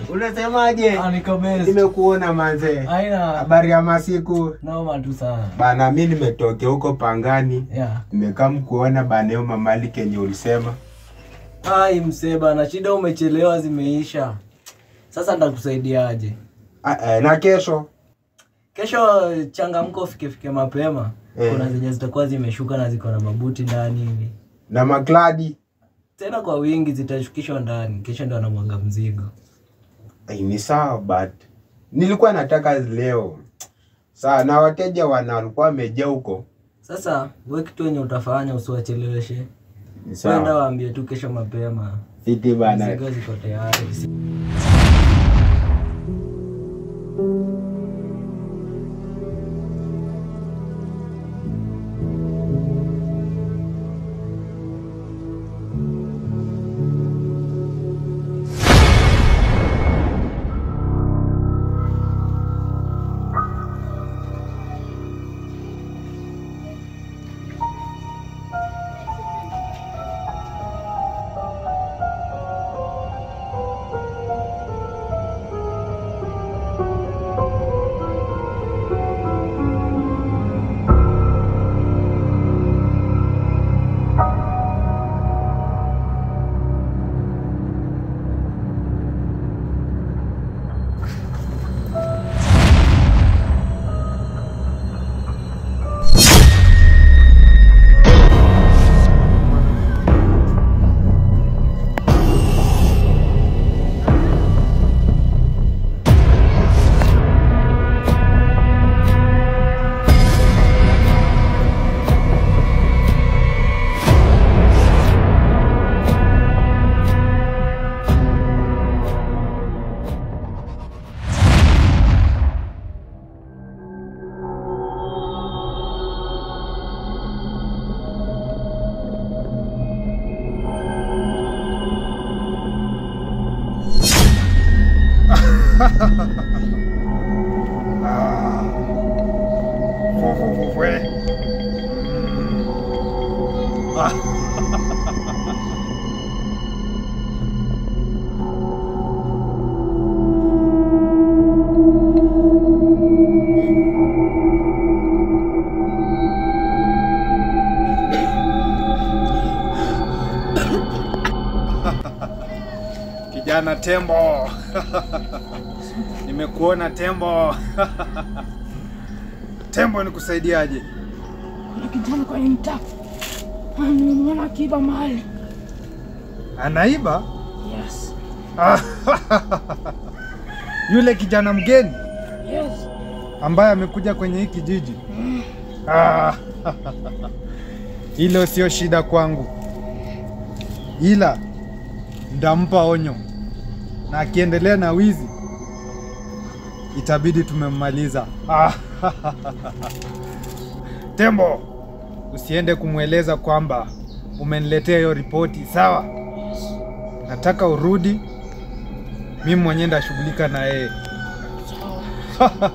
Unasemaje? Niko best. Nimekuona manze. Haina. Habari ya masiku? Noma tu sana. Bana mimi nimetokea huko Pangani. Yeah. Nimekaa kuona bana hiyo mamali kenye ulisema. Msee bana, shida umechelewa zimeisha. Sasa nitakusaidiaje? Na kesho? Kesho changamko fike mapema. Kuna zenye zitakuwa zimeshuka na ziko na mabuti ndani hivi. Na makladi? Tena kwa wingi zitashukishwa ndani. Kesho ndo anamwaga mzigo. Ni sawa but nilikuwa nataka leo. Sawa, na wateja walikuwa wamejaa huko. Sasa wewe kitu yenye utafanya usiwacheleweshe. Ni sawa. Kwenda waambie tu kesho mapema. Fiti bana. Mzigo ziko tayari. Kijana tembo. Nimekuona tembo. Tembo nikusaidiaje? Kuna kijana kwa mtaa. Nimemwona akiiba mahali. Anaiba? Yes. Yule kijana mgeni? Yes. Ambaye amekuja kwenye hiki kijiji? Hilo sio shida kwangu. Ila ndampa onyo. Na akiendelea na wizi itabidi tumemmaliza. Tembo, usiende kumweleza kwamba umeniletea hiyo ripoti, sawa? Nataka urudi, mimi mwenyewe ndashughulika na yeye. Sawa.